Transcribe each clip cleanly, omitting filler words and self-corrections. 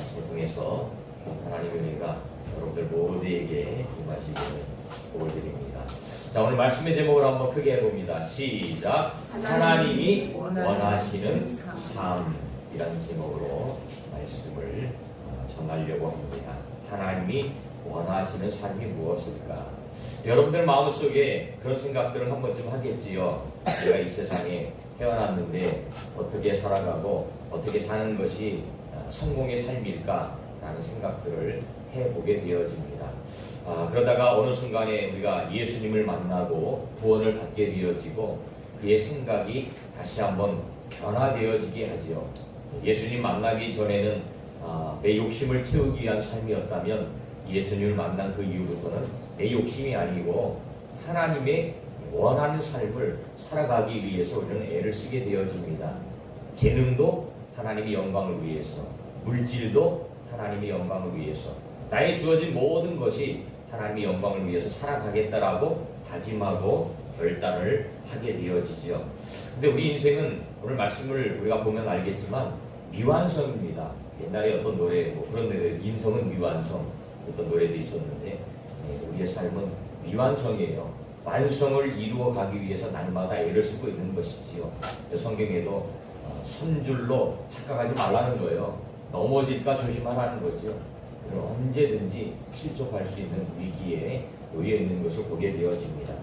말씀을 통해서 하나님의 은혜가 여러분들 모두에게 임하시기를 복을 드립니다. 자, 오늘 말씀의 제목을 한번 크게 해봅니다. 시작. 하나님이 원하시는 삶이라는 제목으로 말씀을 전하려고 합니다. 하나님이 원하시는 삶이 무엇일까? 여러분들 마음속에 그런 생각들을 한 번쯤 하겠지요. 내가 이 세상에 태어났는데 어떻게 살아가고 어떻게 사는 것이 성공의 삶일까? 라는 생각들을 해보게 되어집니다. 그러다가 어느 순간에 우리가 예수님을 만나고 구원을 받게 되어지고 그의 생각이 다시 한번 변화되어지게 하지요. 예수님 만나기 전에는 내 욕심을 채우기 위한 삶이었다면 예수님을 만난 그 이후부터는 내 욕심이 아니고 하나님의 원하는 삶을 살아가기 위해서 우리는 애를 쓰게 되어집니다. 재능도 하나님의 영광을 위해서, 물질도 하나님의 영광을 위해서, 나의 주어진 모든 것이 하나님의 영광을 위해서 살아가겠다라고 다짐하고 결단을 하게 되어지죠. 근데 우리 인생은 오늘 말씀을 우리가 보면 알겠지만 미완성입니다. 옛날에 어떤 노래, 그런 노래, 인성은 미완성, 어떤 노래도 있었는데 우리의 삶은 미완성이에요. 완성을 이루어 가기 위해서 날마다 애를 쓰고 있는 것이지요. 성경에도 손줄로 착각하지 말라는 거예요. 넘어질까 조심하라는 거죠. 언제든지 실족할 수 있는 위기에 놓여 있는 것을 보게 되어집니다.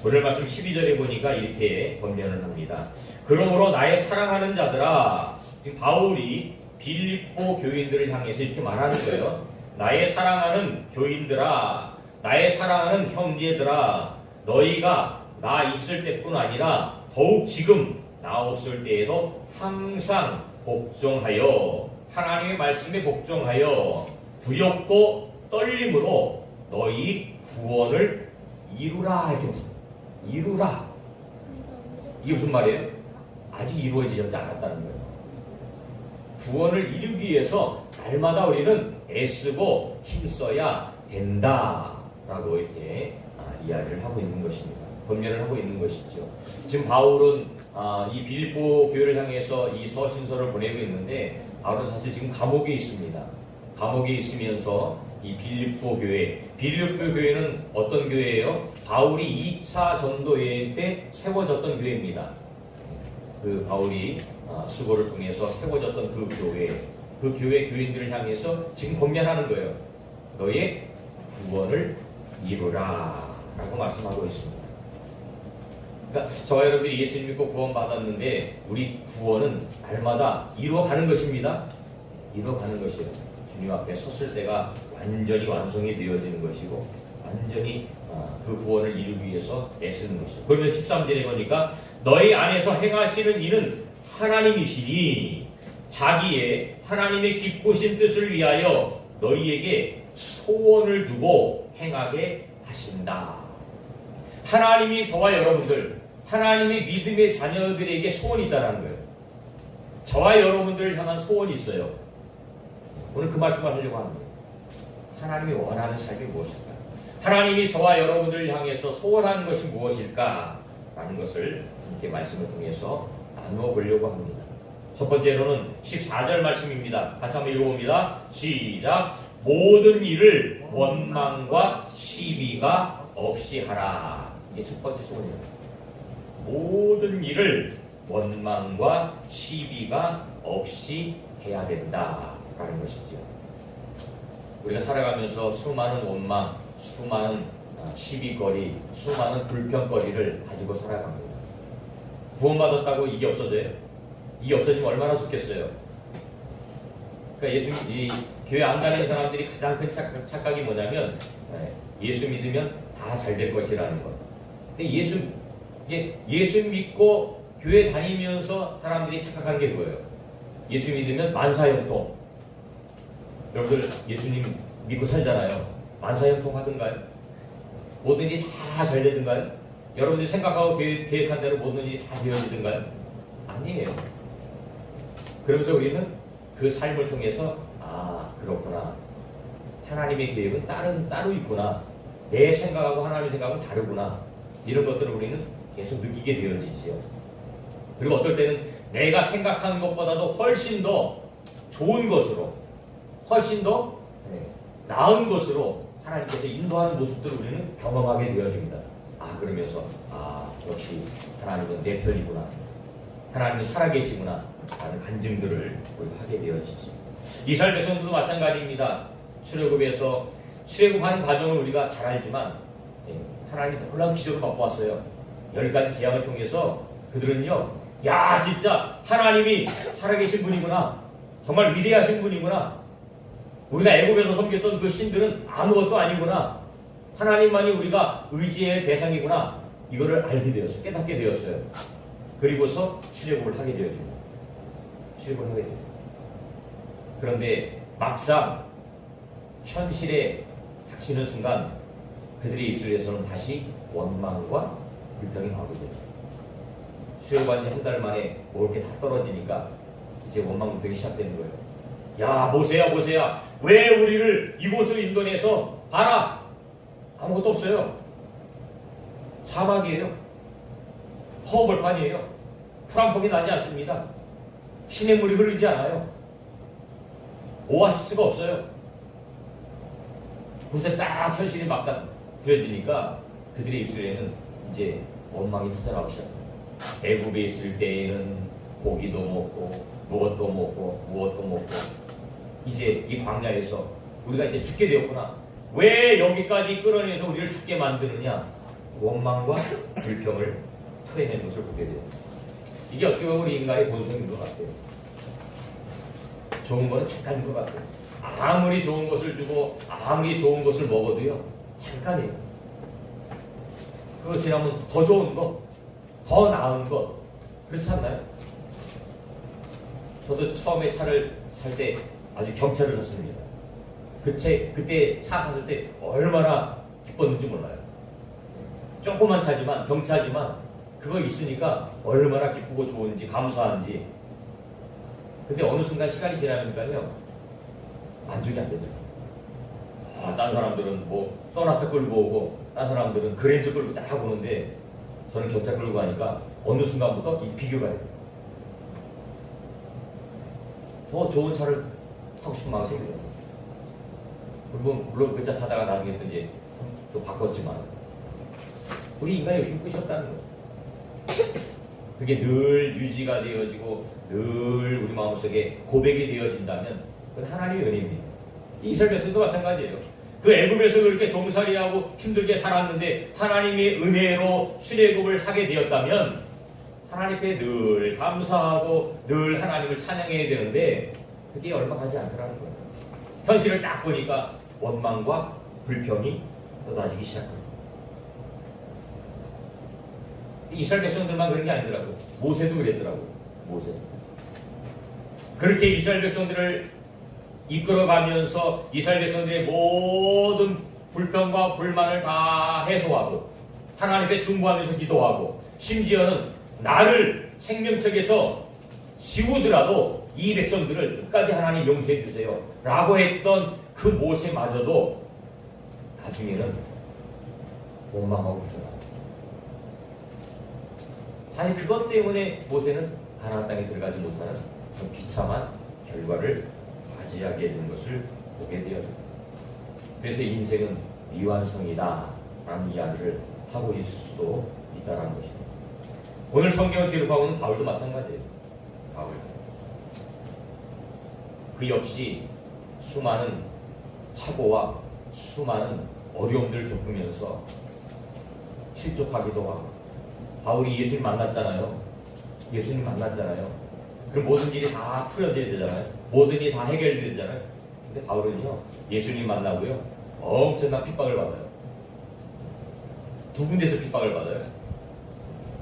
오늘 말씀 12절에 보니까 이렇게 권면을 합니다. 그러므로 나의 사랑하는 자들아, 지금 바울이 빌립보 교인들을 향해서 이렇게 말하는 거예요. 나의 사랑하는 교인들아, 나의 사랑하는 형제들아, 너희가 나 있을 때뿐 아니라 더욱 지금 나 없을 때에도 항상 복종하여, 하나님의 말씀에 복종하여 두렵고 떨림으로 너희 구원을 이루라. 이렇게 이루라. 이게 무슨 말이에요? 아직 이루어지지 않았다는 거예요. 구원을 이루기 위해서 날마다 우리는 애쓰고 힘써야 된다라고 이렇게 이야기를 하고 있는 것입니다. 권면을 하고 있는 것이죠. 지금 바울은 이 빌립보 교회를 향해서 이 서신서를 보내고 있는데 바울은 사실 지금 감옥에 있습니다. 감옥에 있으면서 이 빌립보 교회는 어떤 교회예요? 바울이 2차 전도 여행 때 세워졌던 교회입니다. 그 바울이 수고를 통해서 세워졌던 그 교회 교인들을 향해서 지금 권면하는 거예요. 너의 구원을 이루라 라고 말씀하고 있습니다. 그러니까 저와 여러분들이 예수님 믿고 구원받았는데 우리 구원은 날마다 이루어가는 것입니다. 이루어가는 것이에요. 주님 앞에 섰을 때가 완전히 완성이 되어지는 것이고 완전히 그 구원을 이루기 위해서 애쓰는 것이죠. 그러면 13절에 보니까 너희 안에서 행하시는 이는 하나님이시니 자기의 하나님의 기쁘신 뜻을 위하여 너희에게 소원을 두고 행하게 하신다. 하나님이 저와 여러분들, 하나님의 믿음의 자녀들에게 소원이 있다는 거예요. 저와 여러분들을 향한 소원이 있어요. 오늘 그 말씀을 하려고 합니다. 하나님이 원하는 삶이 무엇일까? 하나님이 저와 여러분들을 향해서 소원하는 것이 무엇일까? 라는 것을 이렇게 말씀을 통해서 나누어 보려고 합니다. 첫 번째로는 14절 말씀입니다. 같이 한번 읽어봅니다. 시작. 모든 일을 원망과 시비가 없이 하라. 이게 첫 번째 소원이에요. 모든 일을 원망과 시비가 없이 해야 된다라는 것이죠. 우리가 살아가면서 수많은 원망, 수많은 시비거리, 수많은 불평거리를 가지고 살아갑니다. 구원받았다고 이게 없어져요? 이게 없어지면 얼마나 좋겠어요? 그러니까 이 교회 안 다니는 사람들이 가장 큰 착각이 뭐냐면 예수 믿으면 다 잘 될 것이라는 것. 근데 예수 믿고 교회 다니면서 사람들이 착각한 게 뭐예요? 예수 믿으면 만사형통. 여러분들 예수님 믿고 살잖아요. 만사형통 하든가요? 모든 일이 다 잘 되든가요? 여러분들이 생각하고 계획한 대로 모든 일이 다 되어지든가요? 아니에요. 그러면서 우리는 그 삶을 통해서 그렇구나. 하나님의 계획은 따로 있구나. 내 생각하고 하나님의 생각은 다르구나. 이런 것들을 우리는 계속 느끼게 되어지지요. 그리고 어떨 때는 내가 생각하는 것보다도 훨씬 더 좋은 것으로 훨씬 더 나은 것으로 하나님께서 인도하는 모습들을 우리는 경험하게 되어집니다. 그러면서 역시 하나님은 내 편이구나, 하나님은 살아계시구나 라는 간증들을 우리가 하게 되어지지. 이스라엘 백성들도 마찬가지입니다. 출애굽하는 과정을 우리가 잘 알지만 하나님이 놀라운 기적을 맛보았어요. 10가지 재앙을 통해서 그들은요, 야 진짜 하나님이 살아계신 분이구나, 정말 위대하신 분이구나, 우리가 애굽에서 섬겼던 그 신들은 아무것도 아니구나, 하나님만이 우리가 의지의 대상이구나, 이거를 알게 되었어요. 깨닫게 되었어요. 그리고서 출애굽을 하게 되어집니다. 출애굽을 하게 됩니다. 그런데 막상 현실에 닥치는 순간 그들의 입술에서는 다시 원망과 불평이 나오게 되죠. 출애굽한 지 한 달 만에 먹을 게 다 떨어지니까 이제 원망 불평이 시작되는 거예요. 야 모세야, 왜 우리를 이곳으로 인도내서 봐라, 아무것도 없어요. 사막이에요. 허벌판이에요. 풀 한 폭이 나지 않습니다. 시냇물이 흐르지 않아요. 오아시스가 없어요. 그곳에 딱 현실이 맞닥뜨려지니까 그들의 입술에는 이제 원망이 터져나오기 시작합니다. 애굽에 있을 때에는 고기도 먹고 무엇도 먹고 이제 이 광야에서 우리가 이제 죽게 되었구나, 왜 여기까지 끌어내서 우리를 죽게 만드느냐, 원망과 불평을 토해낸 것을 보게 돼요. 이게 어떻게 보면 우리 인간의 본성인 것 같아요. 좋은 건 잠깐인 것 같아요. 아무리 좋은 것을 주고 아무리 좋은 것을 먹어도요, 잠깐이에요. 그거 지나면 더 좋은 거, 더 나은 것, 그렇지 않나요? 저도 처음에 차를 살 때 아주 경차를 샀습니다. 그때 차 샀을 때 얼마나 기뻤는지 몰라요. 조그만 차지만, 경차지만 그거 있으니까 얼마나 기쁘고 좋은지, 감사한지. 근데 어느 순간 시간이 지나니까요, 만족이 안 되더라고요. 딴 사람들은 뭐 소나타 끌고 오고, 딴 사람들은 그랜저 끌고 딱 오는데 저는 경차 끌고 가니까 어느 순간부터 이 비교가 돼요. 더 좋은 차를 타고 싶은 마음이 생겨요. 물론 그 차 타다가 나중에 또 이제 또 바꿨지만 우리 인간의 욕심 끝이 없다는 거예요. 그게 늘 유지가 되어지고 늘 우리 마음속에 고백이 되어진다면 그건 하나님의 은혜입니다. 이스라엘 백성도 마찬가지예요. 그 애굽에서 그렇게 종살이하고 힘들게 살았는데 하나님의 은혜로 출애굽을 하게 되었다면 하나님께 늘 감사하고 늘 하나님을 찬양해야 되는데 그게 얼마 가지 않더라는 거예요. 현실을 딱 보니까 원망과 불평이 쏟아지기 시작합니다. 이스라엘 백성들만 그런 게 아니더라고요. 모세도 그랬더라고요. 모세. 그렇게 이스라엘 백성들을 이끌어가면서 이스라엘 백성들의 모든 불평과 불만을 다 해소하고 하나님께 중보하면서 기도하고 심지어는 나를 생명책에서 지우더라도 이 백성들을 끝까지 하나님 용서해 주세요 라고 했던 그 모세마저도 나중에는 원망하고 불평하고, 사실 그것 때문에 모세는 가나안 땅에 들어가지 못하는 좀 비참한 결과를 맞이하게 된 것을 보게 되었습니다. 그래서 인생은 미완성이다 라는 이야기를 하고 있을 수도 있다는 것입니다. 오늘 성경을 기록하고 있는 바울도 마찬가지예요. 바울. 그 역시 수많은 착오와 수많은 어려움들을 겪으면서 실족하기도 하고, 바울이 예수님 만났잖아요. 예수님 만났잖아요. 그럼 모든 일이 다 풀어져야 되잖아요. 모든 일이 다 해결돼야 되잖아요. 근데 바울은요, 예수님 만나고요, 엄청난 핍박을 받아요. 두 군데서 핍박을 받아요.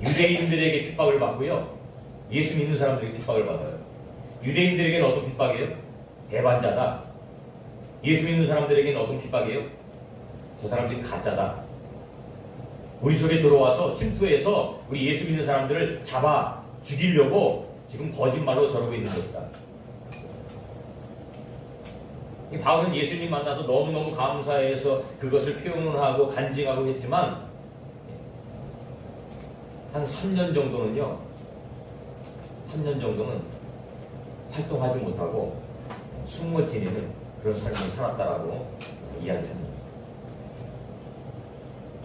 유대인들에게 핍박을 받고요, 예수 믿는 사람들에게 핍박을 받아요. 유대인들에게는 어떤 핍박이에요? 배반자다. 예수 믿는 사람들에게는 어떤 핍박이에요? 저 사람들이 가짜다. 우리 속에 들어와서 침투해서 우리 예수 믿는 사람들을 잡아 죽이려고 지금 거짓말로 저러고 있는 것이다. 바울은 예수님 만나서 너무너무 감사해서 그것을 표현을 하고 간증하고 했지만 한 3년 정도는요, 3년 정도는 활동하지 못하고 숨어 지내는 그런 삶을 살았다라고 이야기합니다.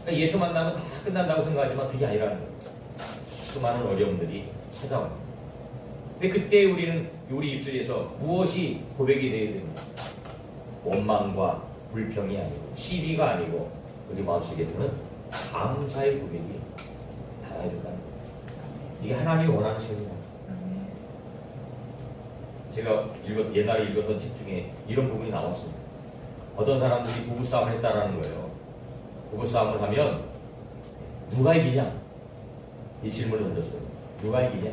그러니까 예수 만나면 다 끝난다고 생각하지만 그게 아니라는 거예요. 수많은 어려움들이 찾아옵니다. 근데 그때 우리는 우리 입술에서 무엇이 고백이 되어야 됩니까? 원망과 불평이 아니고 시비가 아니고 우리 마음속에서는 감사의 고백이 나와야 된다는 거예요. 이게 하나님이 원하는 책입니다. 제가 옛날에 읽었던 책 중에 이런 부분이 나왔습니다. 어떤 사람들이 부부싸움을 했다라는 거예요. 부부싸움을 하면 누가 이기냐? 이 질문을 던졌어요. 누가 이기냐?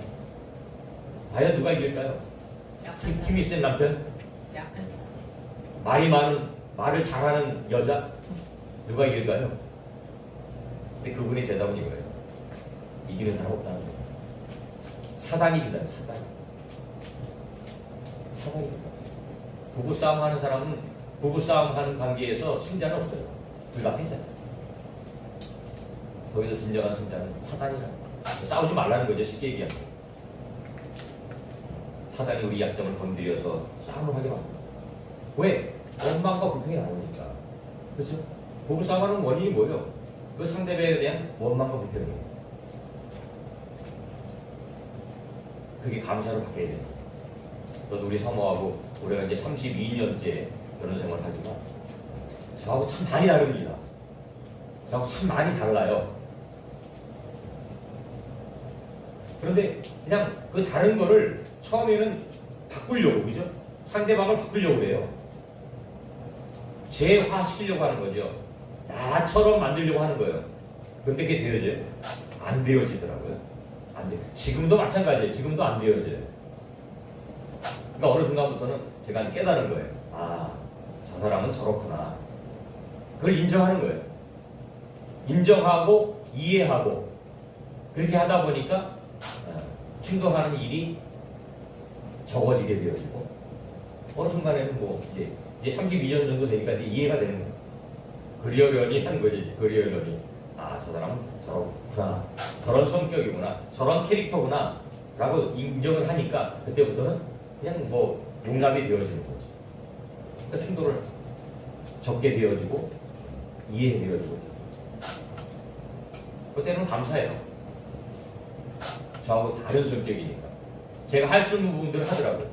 과연 누가 이길까요? 힘이 센 남편? 말이 많은, 말을 잘하는 여자? 누가 이길까요? 근데 그분의 대답은 이거예요. 이기는 사람 없다는 거예요. 사단이 이긴다. 사단이. 부부싸움 하는 사람은 부부싸움 하는 관계에서 승자는 없어요. 둘 다 패자예요. 거기서 진정한 승자는 사단이라. 싸우지 말라는 거죠. 쉽게 얘기하면. 사단이 우리 약점을 건드려서 싸움을 하게 만듭니다. 왜? 원망과 불평이 나오니까. 그렇죠? 부부싸움하는 원인이 뭐예요? 그 상대방에 대한 원망과 불평이에요. 그게 감사를 받게 됩니다. 저도 우리 사모하고 우리가 이제 32년째 결혼 생활을 하지만 저하고 참 많이 다릅니다. 저하고 참 많이 달라요. 그런데 그냥 그 다른 거를 처음에는 바꾸려고, 그죠? 상대방을 바꾸려고 그래요. 재화시키려고 하는 거죠. 나처럼 만들려고 하는 거예요. 근데 그게 되어져요? 안 되어지더라고요. 안 돼. 지금도 마찬가지예요. 지금도 안 되어져요. 그러니까 어느 순간부터는 제가 깨달은 거예요. 아, 저 사람은 저렇구나. 그걸 인정하는 거예요. 인정하고 이해하고 그렇게 하다 보니까 충돌하는 일이 적어지게 되어지고 어느 순간에는 뭐 이제 32년 정도 되니까 이제 이해가 되는 거예요. 그리려니 하는 거지. 그리려니. 아, 저 사람은 저렇구나. 저런 성격이구나. 저런 캐릭터구나. 라고 인정을 하니까 그때부터는 그냥 뭐 용납이 되어지는 거죠. 그러니까 충돌을 적게 되어지고 이해되어지고 그때는 감사해요. 저하고 다른 성격이니까 제가 할 수 있는 부분들을 하더라고요.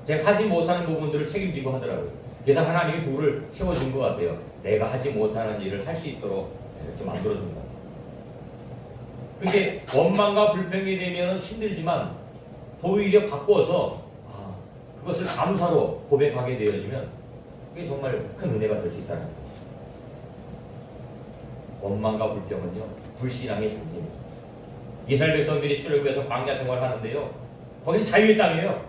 제가 하지 못하는 부분들을 책임지고 하더라고요. 그래서 하나님이 도를 세워준 것 같아요. 내가 하지 못하는 일을 할 수 있도록 이렇게 만들어준다. 그게 원망과 불평이 되면 힘들지만 오히려 바꿔서 그것을 감사로 고백하게 되어지면 그게 정말 큰 은혜가 될 수 있다는 거죠. 원망과 불평은요 불신앙의 상징입니다. 이스라엘 백성들이 출애굽해서 광야 생활하는데요, 거기는 자유의 땅이에요.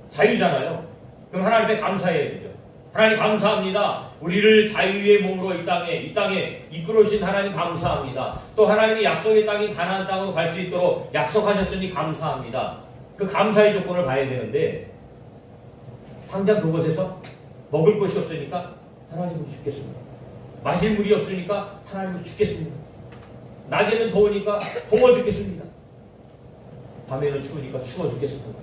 자유잖아요. 그럼 하나님 앞에 감사해야 되죠. 하나님 감사합니다. 우리를 자유의 몸으로 이 땅에 이끌어주신 하나님 감사합니다. 또 하나님이 약속의 땅인 가나안 땅으로 갈 수 있도록 약속하셨으니 감사합니다. 그 감사의 조건을 봐야 되는데 당장 그곳에서 먹을 것이 없으니까 하나님은 죽겠습니다. 마실 물이 없으니까 하나님은 죽겠습니다. 낮에는 더우니까 더워 죽겠습니다. 밤에는 추우니까 추워 죽겠습니다.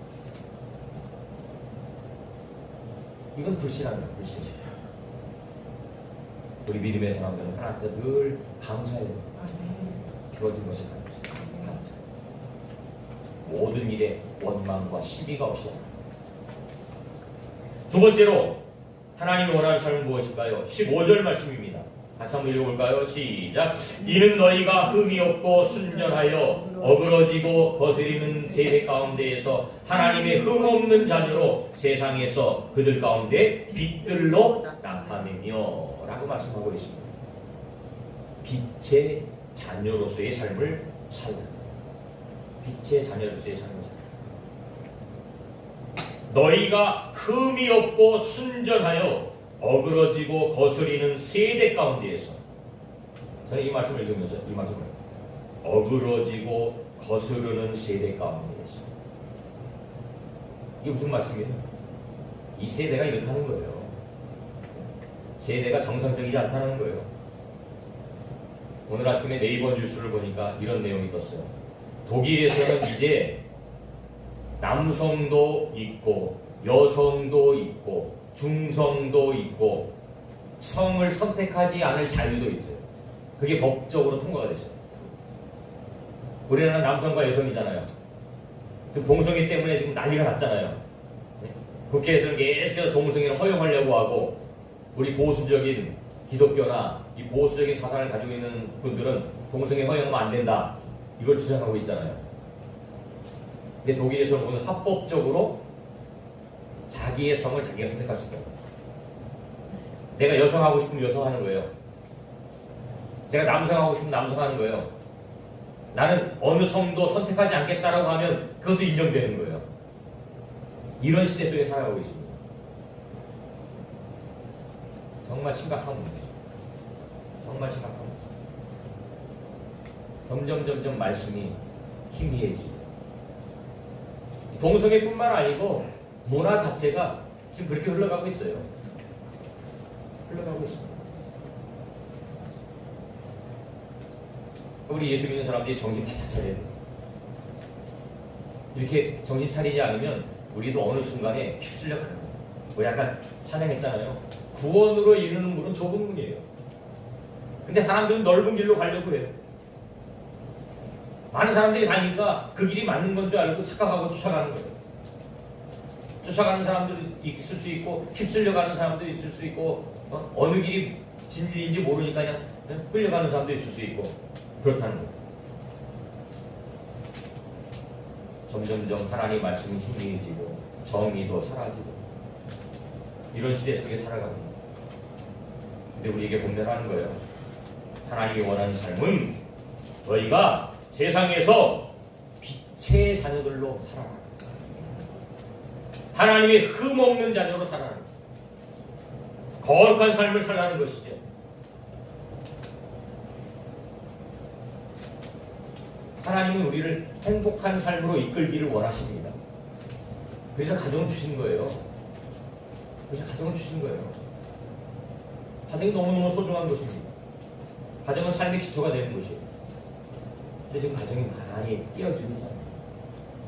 이건 불신앙이에요. 불신. 우리 믿음의 사람들은 하나님께 늘 감사해야 돼요. 주어진 것에 감사. 모든 일에 원망과 시비가 없이. 두 번째로 하나님이 원하는 삶은 무엇일까요? 15절 말씀입니다. 같이 한번 읽어볼까요? 시작. 이는 너희가 흠이 없고 순전하여 어그러지고 거스리는 세대 가운데에서 하나님의 흠 없는 자녀로 세상에서 그들 가운데 빛들로 나타내며 라고 말씀하고 있습니다. 빛의 자녀로서의 삶을 살라. 빛의 자녀로서의 삶을 살라. 너희가 흠이 없고 순전하여 어그러지고 거스리는 세대 가운데에서, 저는 이 말씀을 읽으면서 이 말씀을 어그러지고 거스르는 세대 가운데에서, 이게 무슨 말씀이에요? 이 세대가 이렇다는 거예요. 세대가 정상적이지 않다는 거예요. 오늘 아침에 네이버 뉴스를 보니까 이런 내용이 떴어요. 독일에서는 이제 남성도 있고 여성도 있고 중성도 있고 성을 선택하지 않을 자유도 있어요. 그게 법적으로 통과가 됐어요. 우리나라는 남성과 여성이잖아요. 지금 동성애 때문에 지금 난리가 났잖아요. 국회에서는 계속해서 동성애를 허용하려고 하고 우리 보수적인 기독교나 이 보수적인 사상을 가지고 있는 분들은 동성애 허용하면 안 된다. 이걸 주장하고 있잖아요. 근데 독일에서는 오늘 합법적으로 자기의 성을 자기가 선택할 수 있어요. 내가 여성 하고 싶으면 여성 하는 거예요. 내가 남성 하고 싶으면 남성 하는 거예요. 나는 어느 성도 선택하지 않겠다라고 하면 그것도 인정되는 거예요. 이런 시대 속에 살아가고 있습니다. 정말 심각한 문제죠. 정말 심각한 문제. 점점 말씀이 희미해지고 동성애뿐만 아니고 문화 자체가 지금 그렇게 흘러가고 있어요. 흘러가고 있습니다. 우리 예수 믿는 사람들이 정신 바짝 차려야 돼요. 이렇게 정신 차리지 않으면 우리도 어느 순간에 휩쓸려 가는 거예요. 우리 아까 찬양했잖아요. 구원으로 이르는 문은 좁은 문이에요. 근데 사람들은 넓은 길로 가려고 해요. 많은 사람들이 가니까 그 길이 맞는 건 줄 알고 착각하고 쫓아가는 거예요. 쫓아가는 사람들이 있을 수 있고 휩쓸려 가는 사람들이 있을 수 있고 어느 길이 진리인지 모르니까 그냥 끌려가는 사람도 있을 수 있고 그렇다는 거예요. 점점점 하나님 말씀이 희미해지고 정의도 사라지고 이런 시대 속에 살아갑니다. 근데 우리에게 분별하는 거예요. 하나님이 원하는 삶은 너희가 세상에서 빛의 자녀들로 살아라. 하나님의 흠없는 자녀로 살아라. 거룩한 삶을 살라는 것이죠. 하나님은 우리를 행복한 삶으로 이끌기를 원하십니다. 그래서 가정을 주신 거예요. 가정이 너무너무 소중한 것입니다. 가정은 삶의 기초가 되는 것이에요. 근데 지금 가정이 많이 깨어지고 있잖아요.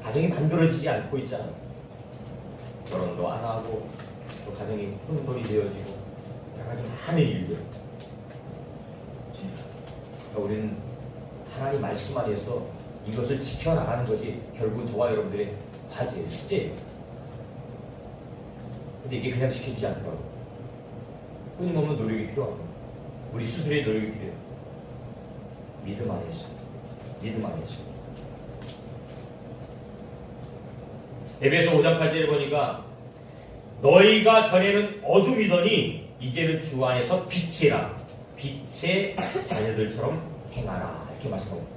가정이 만들어지지 않고 있잖아요. 결혼도 안 하고 또 가정이 혼돈이 되어지고 여러 가지 많은 일들. 그러니까 우리는 하나님 말씀 안에서 이것을 지켜나가는 것이 결국은 저와 여러분들의 과제예요. 숙제예요. 근데 이게 그냥 지켜지지 않더라고요. 끊임없는 노력이 필요하고 우리 스스로의 노력이 필요해요. 믿음 안에서. 에베소 5장 8절에 보니까 너희가 전에는 어둠이더니 이제는 주 안에서 빛이라. 빛의 자녀들처럼 행하라. 이렇게 말씀합니다.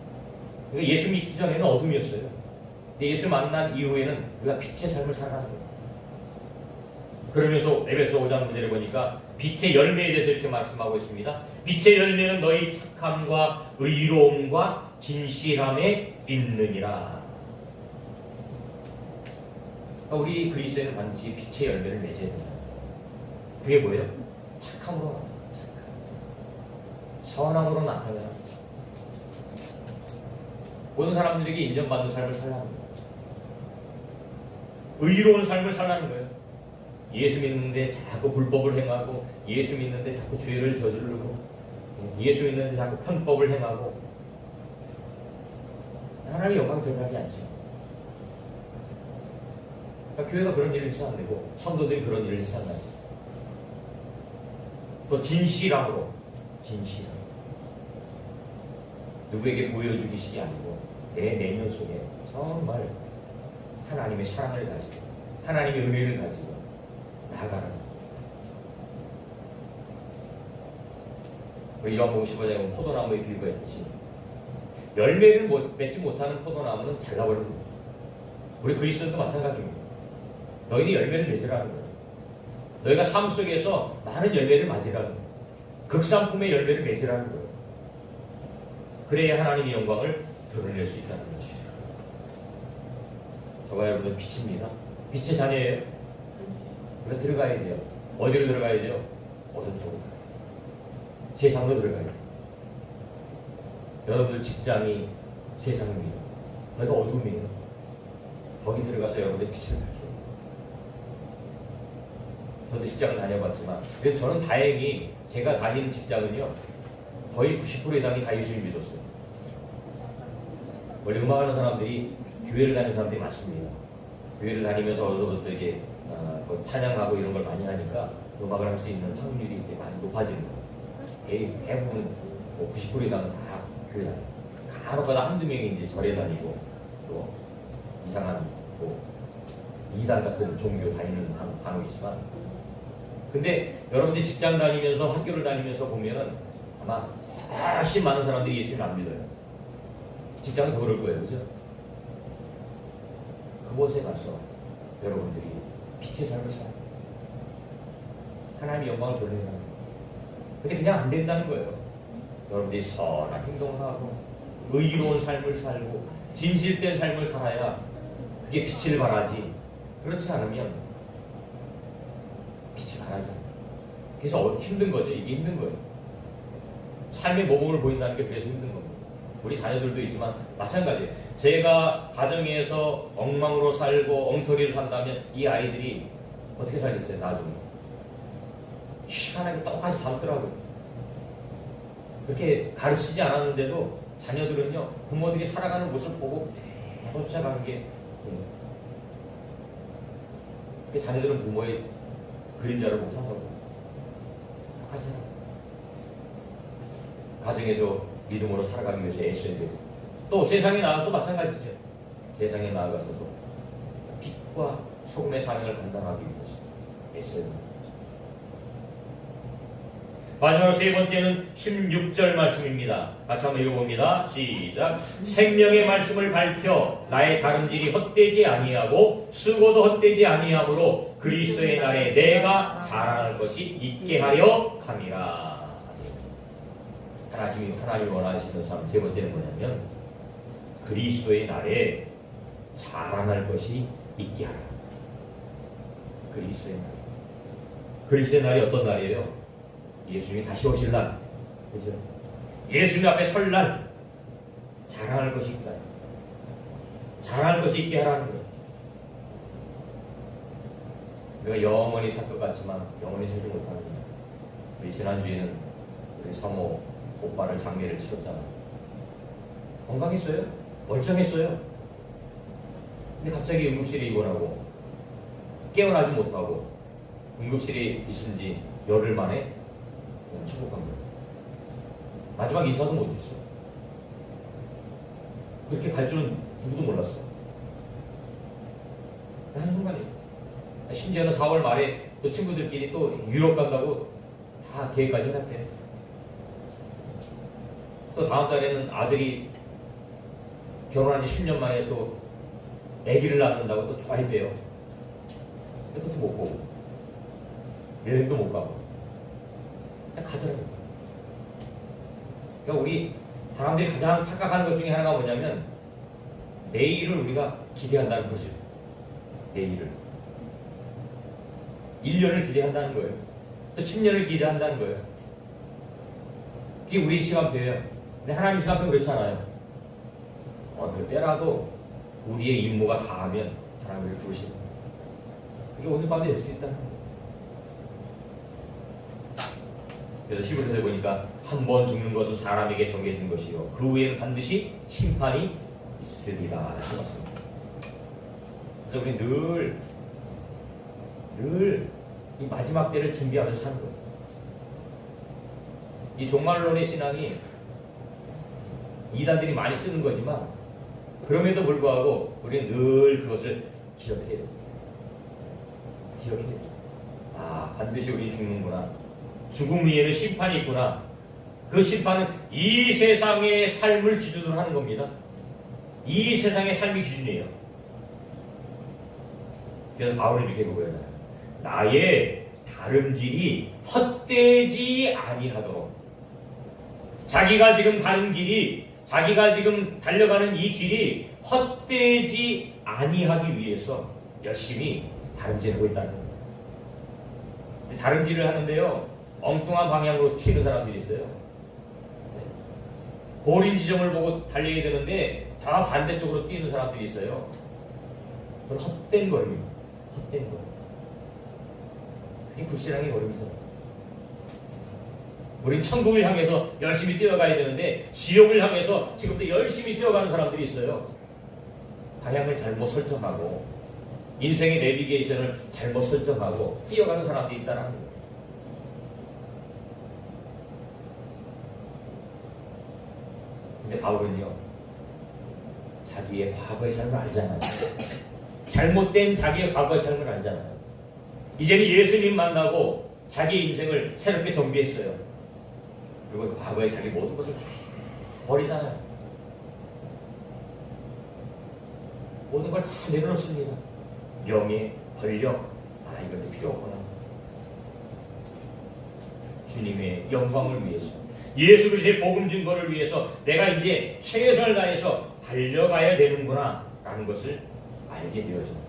그러니까 예수 믿기 전에는 어둠이었어요. 근데 예수 만난 이후에는 우리가 빛의 삶을 살아가는 거예요. 그러면서 에베소 5장 9절에 보니까 빛의 열매에 대해서 이렇게 말씀하고 있습니다. 빛의 열매는 너희 착함과 의로움과 진실함에 있느니라. 그러니까 우리 그리스도인은 반드시 빛의 열매를 맺어야 됩니다. 그게 뭐예요? 착함으로 나타나요. 선함으로 나타나요. 모든 사람들에게 인정받는 삶을 살라는 거예요. 의로운 삶을 살라는 거예요. 예수 믿는데 자꾸 불법을 행하고 예수 믿는데 자꾸 죄를 저지르고 예수 믿는데 자꾸 편법을 행하고 하나님의 영광이 드러나지 않죠. 그러니까 교회가 그런 일을 해서 안 되고 성도들이 그런 일을 해서 안 되고 또 진실함으로 누구에게 보여주기식이 아니고 내 내면 속에 정말 하나님의 사랑을 가지고 하나님의 은혜를 가지고 나아가는 우리 요한복음 15장에 포도나무의 비유가 있듯이 열매를 맺지 못하는 포도나무는 잘라버립니다. 우리 그리스도도 마찬가지입니다. 너희는 열매를 맺으라는 거예요. 너희가 삶 속에서 많은 열매를 맞으라는 거예요. 극상품의 열매를 맺으라는 거예요. 그래야 하나님의 영광을 드러낼 수 있다는 거죠. 저와 여러분은 빛입니다. 빛의 자녀예요. 우리가 들어가야 돼요. 어디로 들어가야 돼요? 어둠 속으로 가야 돼요. 세상으로 들어가야 돼요. 여러분들 직장이 세상입니다. 너희가 어둠이에요. 거기 들어가서 여러분의 빛을 밝혀요. 저도 직장을 다녀봤지만 그래서 저는 다행히 제가 다니는 직장은요 거의 90% 이상이 다 예수님 믿었어요. 원래 음악하는 사람들이 교회를 다니는 사람들이 많습니다. 교회를 다니면서 어느덧 이게 뭐 찬양하고 이런 걸 많이 하니까 음악을 할 수 있는 확률이 이렇게 많이 높아지는 거예요. 대부분 뭐 90% 이상은 다 교회 다녀요. 간혹가다 한두 명이 이제 절에 다니고 또 이상한 뭐 이단 같은 종교 다니는 간혹이지만, 근데 여러분들이 직장 다니면서 학교를 다니면서 보면은 아마 훨씬 많은 사람들이 예수님 안 믿어요. 직장은 더 그럴 거예요, 그죠? 그곳에 가서 여러분들이 빛의 삶을 살아요. 하나님의 영광을 돌리는 거예요. 근데 그냥 안 된다는 거예요. 여러분들이 선한 행동을 하고 의로운 삶을 살고 진실된 삶을 살아야 그게 빛을 발하지. 그렇지 않으면 빛이 발하지 않아요. 그래서 힘든 거죠. 이게 힘든 거예요. 삶의 모범을 보인다는 게 그래서 힘든 겁니다. 우리 자녀들도 있지만 마찬가지예요. 제가 가정에서 엉망으로 살고 엉터리로 산다면 이 아이들이 어떻게 살겠어요? 나중에 희한하게 똑같이 살더라고요. 그렇게 가르치지 않았는데도 자녀들은요 부모들이 살아가는 모습 보고 쫓아가는 게 자녀들은 부모의 그림자를 보고 산다고. 똑같이 살아. 가정에서 믿음으로 살아가기 위해서 애써야 되고, 또 세상에 나가서도 마찬가지죠. 세상에 나가서도 빛과 소금의 사명을 감당하기 위해서 애써야 됩니다. 마지막으로 세 번째는 16절 말씀입니다. 같이 한번 읽어봅니다. 시작. 생명의 말씀을 밝혀 나의 다름질이 헛되지 아니하고 수고도 헛되지 아니하므로 그리스도의 날에 내가 자랑할 것이 있게 하려 함이라. 하나님이 원하시는 삶 세 번째는 뭐냐면 그리스도의 날에 자랑할 것이 있게 하라. 그리스도의 날. 그리스도의 날이 어떤 날이에요? 예수님이 다시 오실 날, 그죠? 예수님 앞에 설 날, 자랑할 것이 있다. 자랑할 것이 있게 하라는 거예요. 우리가 영원히 살 것 같지만 영원히 살지 못하는 거예요. 우리 지난주에는 우리 사모 오빠를 장례를 치렀잖아요. 건강했어요. 멀쩡했어요. 근데 갑자기 응급실에 입원하고 깨어나지 못하고 응급실에 있은 지 열흘 만에 축복한 거예요. 마지막 인사도 못했어요. 그렇게 갈 줄은 누구도 몰랐어요. 한순간이에요. 심지어는 4월 말에 또 친구들끼리 또 유럽 간다고 다 계획까지 해놨대요. 또 다음 달에는 아들이 결혼한 지 10년 만에 또 아기를 낳는다고 또 좋아했대요. 근데 그것도 못 보고 여행도 못 가고 그냥 가더라고요. 그러니까 우리 사람들이 가장 착각하는 것 중에 하나가 뭐냐면 내일을 우리가 기대한다는 것이에요. 내일을 1년을 기대한다는 거예요. 또 10년을 기대한다는 거예요. 그게 우리 시간표예요. 근데 하나님 시간표 그렇지 않아요. 어느 때라도 우리의 임무가 다하면 하나님을 부르시는 거예요. 그게 오늘 밤에 될 수 있다는 거예요. 그래서 히브리서에 보니까 한 번 죽는 것은 사람에게 정해진 것이요 그 후에는 반드시 심판이 있으리라 라고 말씀합니다. 그래서 우리 늘 이 마지막 때를 준비하면서 사는 거예요. 이 종말론의 신앙이 이단들이 많이 쓰는 거지만 그럼에도 불구하고 우리는 늘 그것을 기억해야 됩니다. 기억해야 됩니다. 아, 반드시 우리 죽는구나. 죽음 위에는 심판이 있구나. 그 심판은 이 세상의 삶을 기준으로 하는 겁니다. 이 세상의 삶이 기준이에요. 그래서 바울은 이렇게 고백해요. 나의 다름질이 헛되지 아니하도록. 자기가 지금 가는 길이, 자기가 지금 달려가는 이 길이 헛되지 아니하기 위해서 열심히 다름질하고 있다는 겁니다. 다름질을 하는데요, 엉뚱한 방향으로 튀는 사람들이 있어요. 고린 지점을 보고 달려야 되는데 다 반대쪽으로 뛰는 사람들이 있어요. 그건 헛된 거예요. 헛된 거. 이 불신앙의 걸음이죠. 우린 천국을 향해서 열심히 뛰어가야 되는데 지옥을 향해서 지금도 열심히 뛰어가는 사람들이 있어요. 방향을 잘못 설정하고 인생의 내비게이션을 잘못 설정하고 뛰어가는 사람들이 있다는 거예요. 근데 바울은요, 자기의 과거의 삶을 알잖아요. 잘못된 자기의 과거의 삶을 알잖아요. 이제는 예수님 만나고 자기 인생을 새롭게 정비했어요. 그리고 과거의 자기 모든 것을 다 버리잖아요. 모든 걸 다 내려놓습니다. 명예, 권력, 이건 필요 없구나. 주님의 영광을 위해서, 예수 그리스도의 복음 증거를 위해서 내가 이제 최선을 다해서 달려가야 되는구나 라는 것을 알게 되어집니다.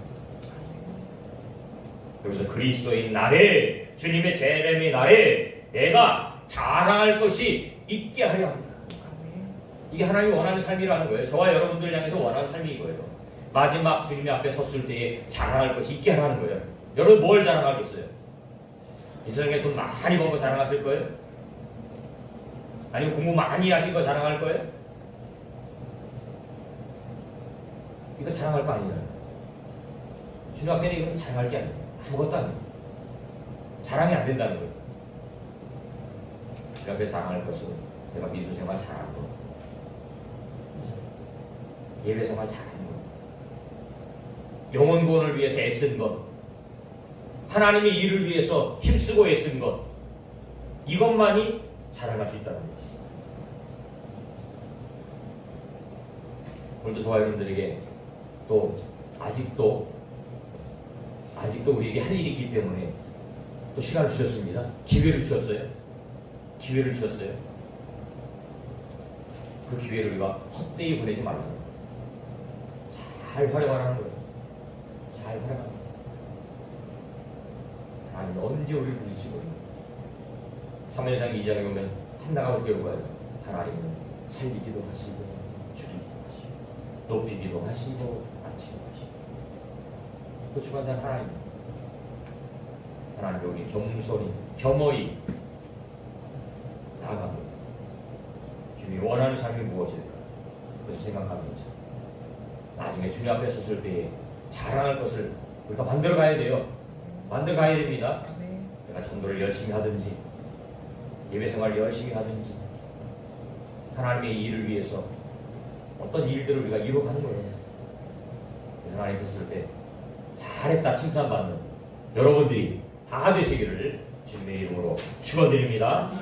그래서 그리스도의 날에, 주님의 재림의 날에 내가 자랑할 것이 있게 하려 합니다. 이게 하나님이 원하는 삶이라는 거예요. 저와 여러분들 향해서 원하는 삶이 이거예요. 마지막 주님의 앞에 섰을 때에 자랑할 것이 있게 하라는 거예요. 여러분 뭘 자랑하겠어요? 이 세상에 돈 많이 번 거 자랑하실 거예요? 아니면 공부 많이 하신 거 자랑할 거예요? 이거 자랑할 거 아니에요. 주님 앞에는 이건 자랑할 게 아니에요. 아무것도 아니에요. 자랑이 안 된다는 거예요. 주님 앞에 자랑할 것은 내가 미술생활 잘한 거, 예배생활 잘한 거, 영혼 구원을 위해서 애쓴 것, 하나님의 일을 위해서 힘쓰고 애쓴 것, 이것만이 자랑할 수 있다는 것이죠. 오늘도 저와 여러분들에게 또 아직도 우리에게 할 일이 있기 때문에 또 시간을 주셨습니다. 기회를 주셨어요. 기회를 주셨어요. 그 기회를 우리가 헛되이 보내지 말라는 거예요. 잘 활용하라는 거예요. 잘 활용하는 거예요. 하나님 언제 우리를 부르시고, 사무엘상 2장에 보면 한나가 그렇게 보아요. 하나님은 살리기도 하시고 죽이기도 하시고 높이기도 하시고 낮추기도 하시고, 그 주관자는 하나님. 하나님 우리 겸손히 겸허히 나아갑니다. 주님이 원하는 삶이 무엇일까? 그것을 생각하면서 나중에 주님 앞에 섰을 때에 자랑할 것을 우리가 만들어가야 돼요. 만들어가야 됩니다. 내가 전도를 열심히 하든지 예배생활을 열심히 하든지 하나님의 일을 위해서 어떤 일들을 우리가 이루어가는 거예요. 그래서 하나님 섰을 때 잘했다 칭찬받는 여러분들이 다 되시기를 주님의 이름으로 축원드립니다.